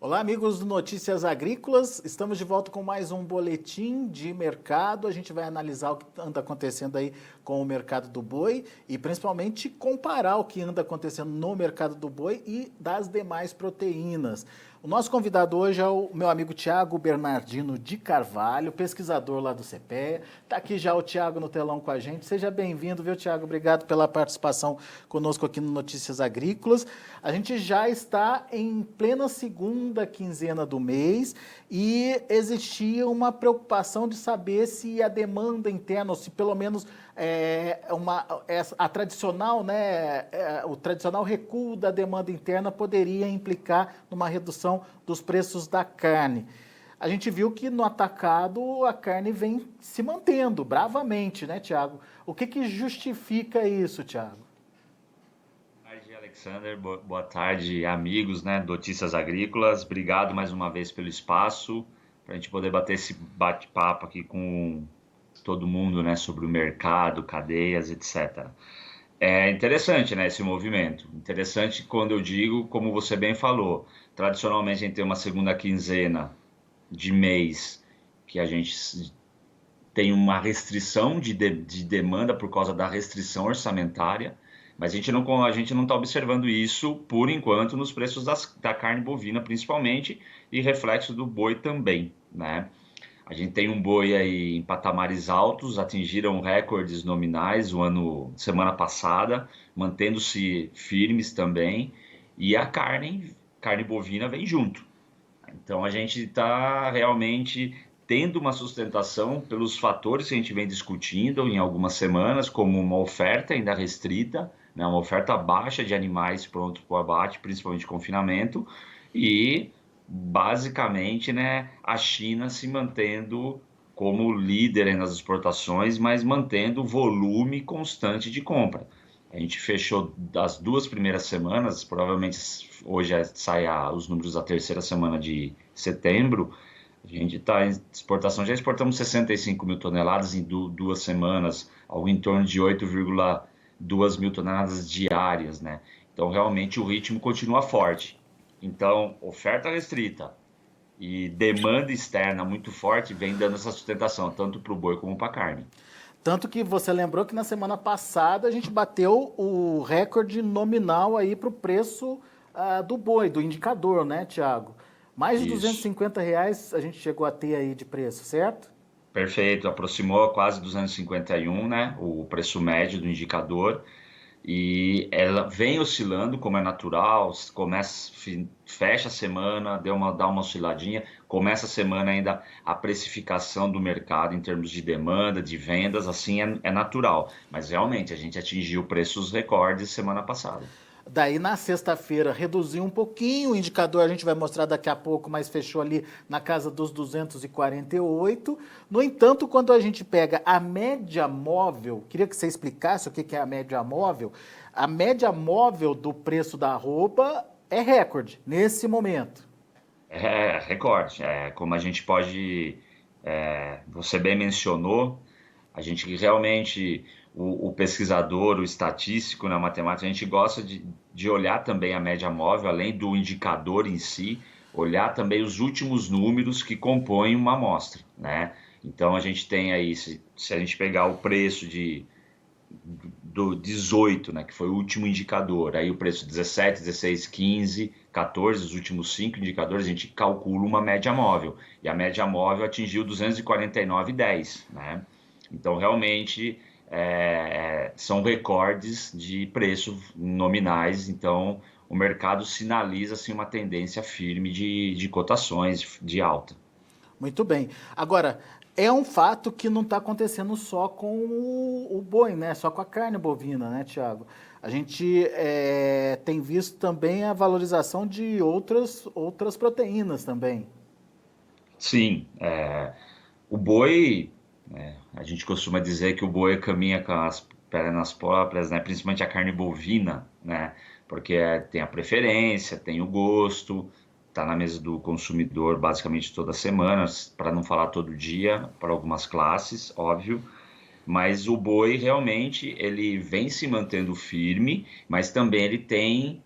Olá, amigos do Notícias Agrícolas. Estamos de volta com mais um boletim de mercado. A gente vai analisar o que anda acontecendo aí com o mercado do boi e principalmente comparar o que anda acontecendo no mercado do boi e das demais proteínas. O nosso convidado hoje é o meu amigo Tiago Bernardino de Carvalho, pesquisador lá do CPEA. Está aqui já o Tiago no telão com a gente. Seja bem-vindo, viu, Tiago? Obrigado pela participação conosco aqui no Notícias Agrícolas. A gente já está em plena segunda quinzena do mês e existia uma preocupação de saber se a demanda interna, ou se pelo menos a tradicional, né, o tradicional recuo da demanda interna poderia implicar numa redução dos preços da carne. A gente viu que no atacado a carne vem se mantendo bravamente, né, Tiago? O que justifica isso, Tiago? Boa tarde, Alexander. Boa tarde, amigos, né, Notícias Agrícolas. Obrigado mais uma vez pelo espaço, para a gente poder bater esse bate-papo aqui com todo mundo, né, sobre o mercado, cadeias, etc. É interessante, né, esse movimento. Interessante quando eu digo, como você bem falou, tradicionalmente a gente tem uma segunda quinzena de mês que a gente tem uma restrição de demanda por causa da restrição orçamentária, mas a gente não está observando isso, por enquanto, nos preços da carne bovina, principalmente, e reflexo do boi também, né? A gente tem um boi aí em patamares altos, atingiram recordes nominais semana passada, mantendo-se firmes também, e a carne bovina vem junto. Então a gente está realmente tendo uma sustentação pelos fatores que a gente vem discutindo em algumas semanas, como uma oferta ainda restrita, né, uma oferta baixa de animais prontos para o abate, principalmente confinamento, e basicamente, né, a China se mantendo como líder nas exportações, mas mantendo o volume constante de compra. A gente fechou das duas primeiras semanas, provavelmente hoje sai os números da terceira semana de setembro. A gente está em exportação, já exportamos 65 mil toneladas em duas semanas, algo em torno de 8,2 mil toneladas diárias, né? Então, realmente, o ritmo continua forte. Então, oferta restrita e demanda externa muito forte vem dando essa sustentação, tanto para o boi como para a carne. Tanto que você lembrou que na semana passada a gente bateu o recorde nominal aí para o preço do boi, do indicador, né, Tiago? Mais de 250 Isso. reais a gente chegou a ter aí de preço, certo? Perfeito, aproximou quase 251, né? O preço médio do indicador. E ela vem oscilando, como é natural, fecha a semana, dá uma osciladinha, começa a semana ainda a precificação do mercado em termos de demanda, de vendas, assim é natural. Mas realmente a gente atingiu preços recordes semana passada. Daí na sexta-feira reduziu um pouquinho o indicador, a gente vai mostrar daqui a pouco, mas fechou ali na casa dos 248. No entanto, quando a gente pega a média móvel, queria que você explicasse o que é a média móvel. A média móvel do preço da arroba é recorde nesse momento. É recorde, como a gente pode, você bem mencionou, a gente realmente, o pesquisador, o estatístico na matemática, a gente gosta de olhar também a média móvel, além do indicador em si, olhar também os últimos números que compõem uma amostra, né? Então a gente tem aí, se a gente pegar o preço do 18, né, que foi o último indicador, aí o preço 17, 16, 15, 14, os últimos 5 indicadores, a gente calcula uma média móvel, e a média móvel atingiu 249,10, né? Então, realmente, são recordes de preço nominais, então o mercado sinaliza assim, uma tendência firme de cotações de alta. Muito bem. Agora, é um fato que não está acontecendo só com o boi, né? Só com a carne bovina, né, Tiago? A gente tem visto também a valorização de outras proteínas também. Sim, o boi, a gente costuma dizer que o boi caminha com as pernas próprias, né? Principalmente a carne bovina, né? Porque tem a preferência, tem o gosto, está na mesa do consumidor basicamente toda semana, para não falar todo dia, para algumas classes, óbvio. Mas o boi realmente ele vem se mantendo firme, mas também ele tem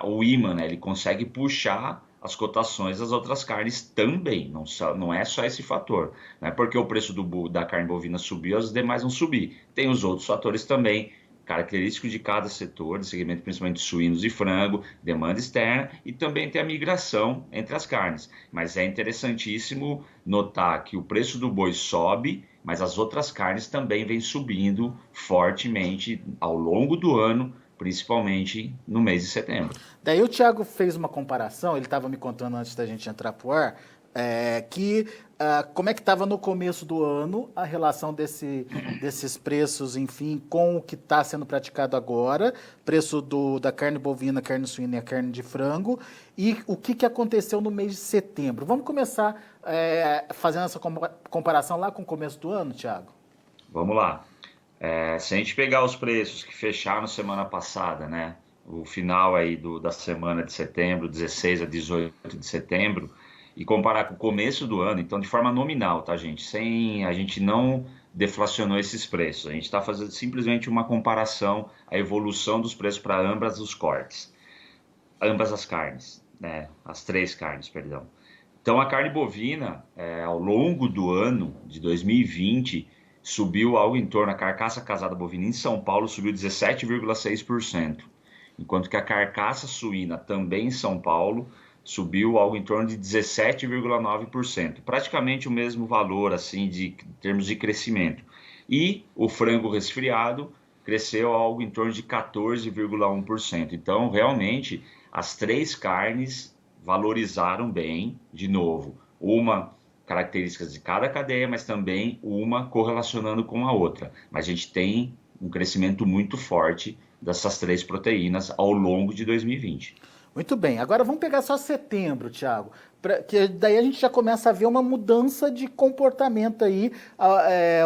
o ímã, né? Ele consegue puxar as cotações das outras carnes também, não é só esse fator. Não é porque o preço da carne bovina subiu, as demais vão subir. Tem os outros fatores também, característicos de cada setor, de segmento principalmente suínos e frango, demanda externa e também tem a migração entre as carnes. Mas é interessantíssimo notar que o preço do boi sobe, mas as outras carnes também vêm subindo fortemente ao longo do ano, principalmente no mês de setembro. Daí o Thiago fez uma comparação, ele estava me contando antes da gente entrar pro ar, como é que estava no começo do ano a relação desses preços, enfim, com o que está sendo praticado agora, preço da carne bovina, carne suína e a carne de frango, e o que aconteceu no mês de setembro. Vamos começar fazendo essa comparação lá com o começo do ano, Thiago? Vamos lá. Se a gente pegar os preços que fecharam semana passada, né? O final aí da semana de setembro, 16 a 18 de setembro, e comparar com o começo do ano, então de forma nominal, tá, gente? A gente não deflacionou esses preços. A gente está fazendo simplesmente uma comparação, a evolução dos preços para ambas os cortes, ambas as carnes, né? As três carnes, perdão. Então a carne bovina, ao longo do ano de 2020, subiu algo em torno, a carcaça casada bovina em São Paulo subiu 17,6%, enquanto que a carcaça suína também em São Paulo subiu algo em torno de 17,9%, praticamente o mesmo valor assim em termos de crescimento. E o frango resfriado cresceu algo em torno de 14,1%. Então, realmente, as três carnes valorizaram bem, de novo, uma características de cada cadeia, mas também uma correlacionando com a outra. Mas a gente tem um crescimento muito forte dessas três proteínas ao longo de 2020. Muito bem, agora vamos pegar só setembro, Thiago, que daí a gente já começa a ver uma mudança de comportamento aí,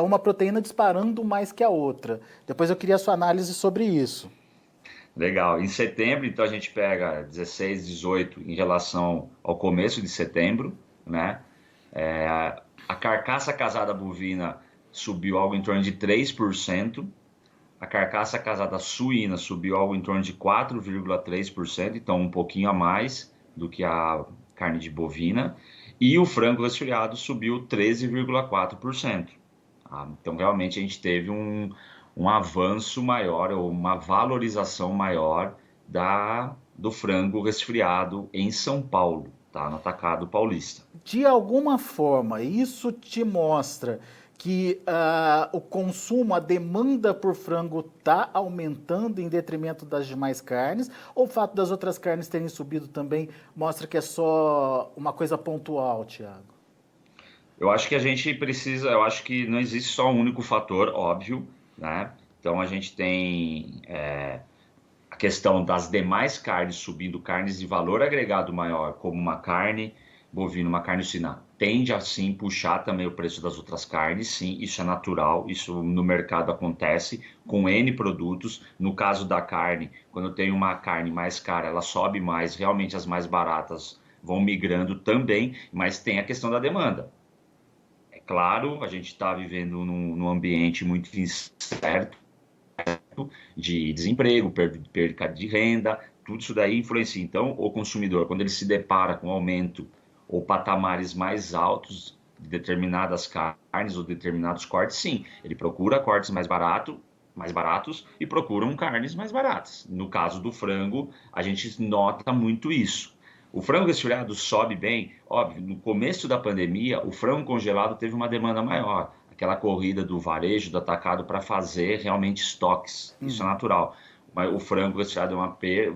uma proteína disparando mais que a outra. Depois eu queria a sua análise sobre isso. Legal. Em setembro, então a gente pega 16, 18 em relação ao começo de setembro, né? A carcaça casada bovina subiu algo em torno de 3%. A carcaça casada suína subiu algo em torno de 4,3%, então um pouquinho a mais do que a carne de bovina. E o frango resfriado subiu 13,4%. Então, realmente, a gente teve um avanço maior, ou uma valorização maior do frango resfriado em São Paulo, tá? No atacado paulista. De alguma forma, isso te mostra que o consumo, a demanda por frango está aumentando em detrimento das demais carnes, ou o fato das outras carnes terem subido também mostra que é só uma coisa pontual, Thiago? Eu acho que a gente precisa, eu acho que não existe só um único fator, óbvio, né? Então a gente tem a questão das demais carnes subindo, carnes de valor agregado maior, como uma carne bovina, uma carne suína, tende a sim puxar também o preço das outras carnes, sim, isso é natural, isso no mercado acontece com N produtos. No caso da carne, quando tem uma carne mais cara, ela sobe mais, realmente as mais baratas vão migrando também, mas tem a questão da demanda. É claro, a gente está vivendo num ambiente muito incerto, de desemprego, perda de renda, tudo isso daí influencia. Então, o consumidor, quando ele se depara com aumento ou patamares mais altos de determinadas carnes ou determinados cortes, sim, ele procura cortes mais baratos e procuram carnes mais baratas. No caso do frango, a gente nota muito isso. O frango resfriado sobe bem, óbvio, no começo da pandemia, o frango congelado teve uma demanda maior, aquela corrida do varejo, do atacado para fazer realmente estoques, isso é natural. Mas o frango resfriado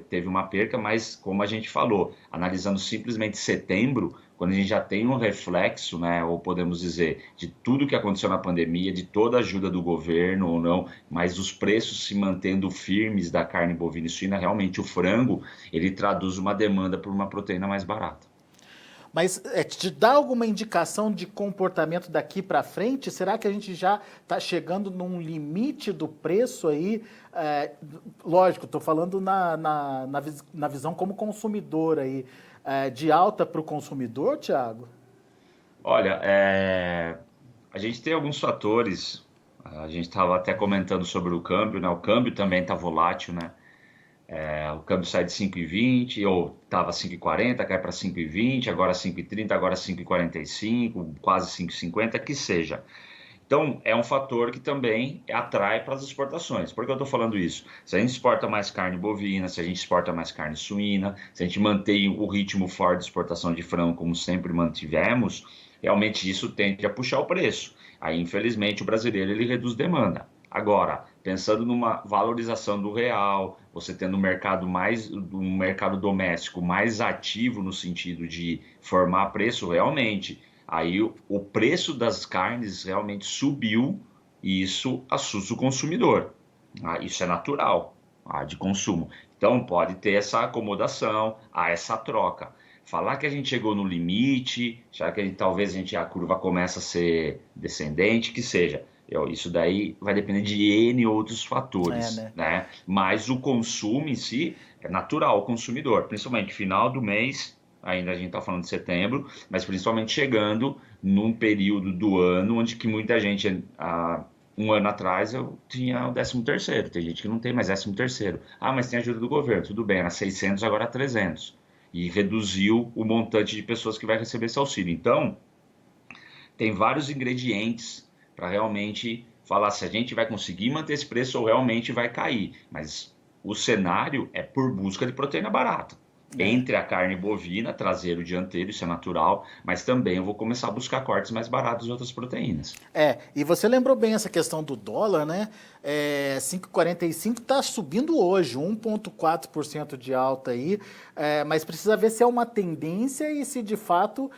teve uma perca, mas como a gente falou, analisando simplesmente setembro, quando a gente já tem um reflexo, né, ou podemos dizer, de tudo que aconteceu na pandemia, de toda a ajuda do governo ou não, mas os preços se mantendo firmes da carne bovina e suína, realmente o frango, ele traduz uma demanda por uma proteína mais barata. Mas te dá alguma indicação de comportamento daqui para frente? Será que a gente já está chegando num limite do preço aí? Lógico, estou falando na visão como consumidor aí, de alta para o consumidor, Thiago? Olha, a gente tem alguns fatores, a gente estava até comentando sobre o câmbio, né? O câmbio também está volátil, né? O câmbio sai de 5,20, ou estava 5,40, cai para 5,20, agora 5,30, agora 5,45, quase 5,50, que seja. Então, é um fator que também atrai para as exportações. Por que eu estou falando isso? Se a gente exporta mais carne bovina, se a gente exporta mais carne suína, se a gente mantém o ritmo forte de exportação de frango, como sempre mantivemos, realmente isso tende a puxar o preço. Aí, infelizmente, o brasileiro ele reduz demanda. Agora, pensando numa valorização do real, você tendo um mercado doméstico mais ativo no sentido de formar preço realmente, aí o preço das carnes realmente subiu e isso assusta o consumidor. Isso é natural, de consumo. Então pode ter essa acomodação, essa troca. Falar que a gente chegou no limite, já que talvez a curva comece a ser descendente, que seja. Isso daí vai depender de N outros fatores, Né? né? Mas o consumo em si é natural, o consumidor, principalmente final do mês, ainda a gente está falando de setembro, mas principalmente chegando num período do ano onde que muita gente, há um ano atrás eu tinha o 13º, tem gente que não tem mais 13º. Mas tem ajuda do governo, tudo bem, era 600, agora 300. E reduziu o montante de pessoas que vai receber esse auxílio. Então, tem vários ingredientes para realmente falar se a gente vai conseguir manter esse preço ou realmente vai cair. Mas o cenário é por busca de proteína barata. É. Entre a carne bovina, traseiro, dianteiro, isso é natural, mas também eu vou começar a buscar cortes mais baratos de outras proteínas. E você lembrou bem essa questão do dólar, né? 5,45 está subindo hoje, 1,4% de alta aí, mas precisa ver se é uma tendência e se de fato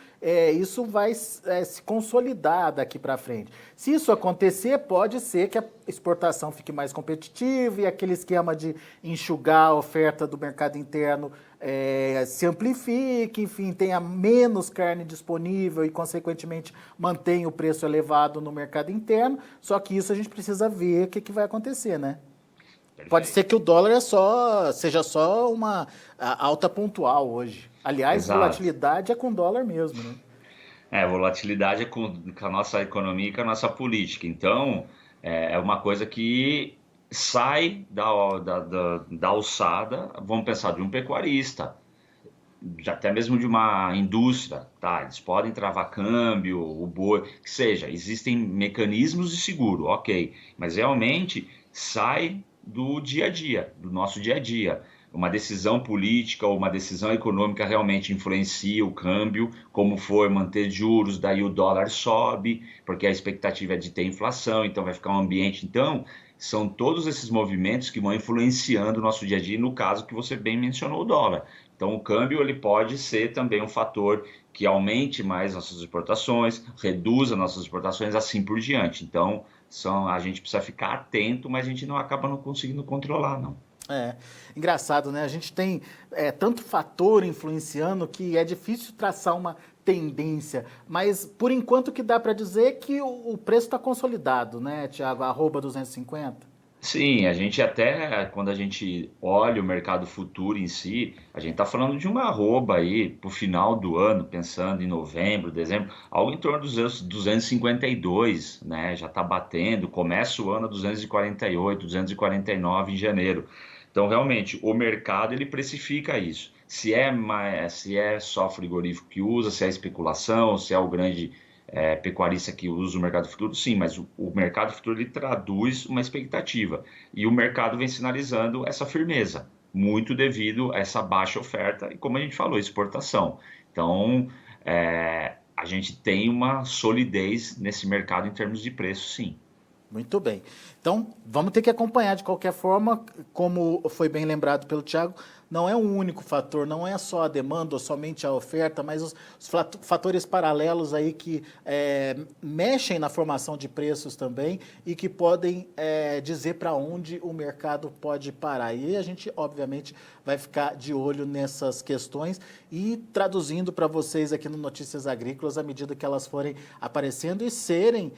isso vai se consolidar daqui para frente. Se isso acontecer, pode ser que a exportação fique mais competitiva e aquele esquema de enxugar a oferta do mercado interno se amplifique, enfim, tenha menos carne disponível e, consequentemente, mantenha o preço elevado no mercado interno. Só que isso a gente precisa ver o que vai acontecer, né? Perfeito. Pode ser que o dólar seja só uma alta pontual hoje. Aliás, Exato. volatilidade é com dólar mesmo, né? Volatilidade é com a nossa economia e com a nossa política. Então, é uma coisa que sai da alçada, vamos pensar, de um pecuarista, até mesmo de uma indústria, tá? Eles podem travar câmbio, o boi, que seja, existem mecanismos de seguro, ok, mas realmente sai do dia a dia, do nosso dia a dia. Uma decisão política ou uma decisão econômica realmente influencia o câmbio, como for manter juros, daí o dólar sobe, porque a expectativa é de ter inflação, então vai ficar um ambiente. Então, são todos esses movimentos que vão influenciando o nosso dia a dia, no caso que você bem mencionou, o dólar. Então, o câmbio ele pode ser também um fator que aumente mais nossas exportações, reduza nossas exportações, assim por diante. Então, a gente precisa ficar atento, mas a gente não acaba não conseguindo controlar, não. Engraçado, né? A gente tem tanto fator influenciando que é difícil traçar uma tendência, mas por enquanto o que dá para dizer é que o preço está consolidado, né, Thiago? @250. Sim, a gente até, quando a gente olha o mercado futuro em si, a gente está falando de uma arroba aí para o final do ano, pensando em novembro, dezembro, algo em torno dos 252, né? Já está batendo, começa o ano a 248, 249 em janeiro. Então, realmente, o mercado ele precifica isso. Se é só frigorífico que usa, se é especulação, se é o grande pecuarista que usa o mercado futuro, sim, mas o mercado futuro ele traduz uma expectativa e o mercado vem sinalizando essa firmeza, muito devido a essa baixa oferta e, como a gente falou, exportação. Então, a gente tem uma solidez nesse mercado em termos de preço, sim. Muito bem. Então, vamos ter que acompanhar de qualquer forma, como foi bem lembrado pelo Thiago, não é um único fator, não é só a demanda ou somente a oferta, mas os fatores paralelos aí que mexem na formação de preços também e que podem dizer para onde o mercado pode parar. E a gente, obviamente, vai ficar de olho nessas questões e traduzindo para vocês aqui no Notícias Agrícolas à medida que elas forem aparecendo e serem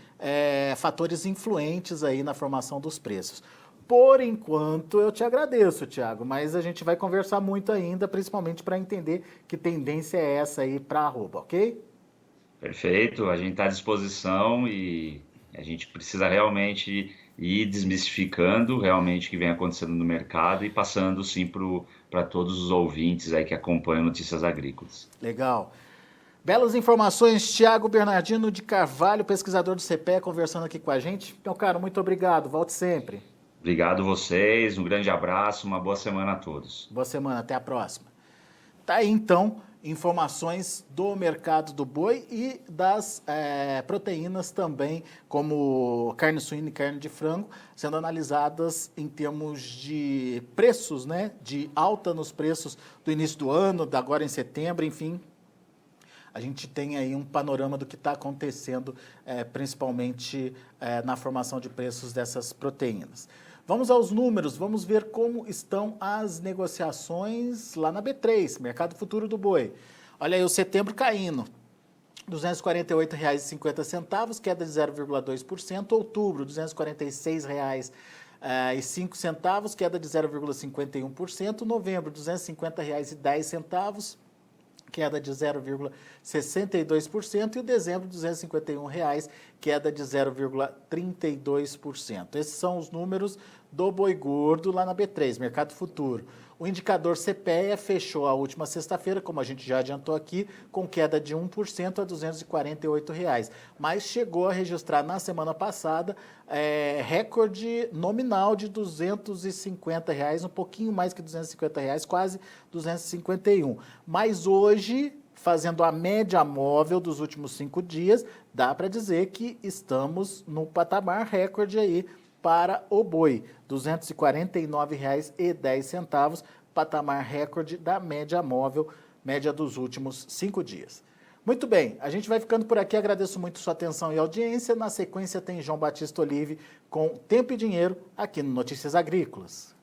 fatores influentes aí na formação dos preços. Por enquanto, eu te agradeço, Thiago, mas a gente vai conversar muito ainda, principalmente para entender que tendência é essa aí para a arroba, ok? Perfeito, a gente está à disposição e A gente precisa realmente ir desmistificando realmente o que vem acontecendo no mercado e passando sim para todos os ouvintes aí que acompanham Notícias Agrícolas. Legal. Belas informações, Thiago Bernardino de Carvalho, pesquisador do CPEA, conversando aqui com a gente. Então, cara, muito obrigado. Volte sempre. Obrigado vocês, um grande abraço, uma boa semana a todos. Boa semana, até a próxima. Tá aí, então, informações do mercado do boi e das proteínas também, como carne suína e carne de frango, sendo analisadas em termos de preços, né? De alta nos preços do início do ano, da agora em setembro, enfim. A gente tem aí um panorama do que está acontecendo, principalmente na formação de preços dessas proteínas. Vamos aos números, vamos ver como estão as negociações lá na B3, Mercado Futuro do Boi. Olha aí o setembro caindo, R$ 248,50, queda de 0,2%. Outubro, R$ 246,05, queda de 0,51%. Novembro, R$ 250,10, queda de 0,62%, e o dezembro, R$ 251,00, queda de 0,32%. Esses são os números do boi gordo lá na B3, Mercado Futuro. O indicador CPEA fechou a última sexta-feira, como a gente já adiantou aqui, com queda de 1% a R$ 248,00, mas chegou a registrar na semana passada recorde nominal de R$ 250,00, um pouquinho mais que R$ 250,00, quase R$ 251. Mas hoje, fazendo a média móvel dos últimos 5 dias, dá para dizer que estamos no patamar recorde aí para o boi, R$ 249,10, patamar recorde da média móvel, média dos últimos 5 dias. Muito bem, a gente vai ficando por aqui, agradeço muito sua atenção e audiência. Na sequência tem João Batista Olive com Tempo e Dinheiro aqui no Notícias Agrícolas.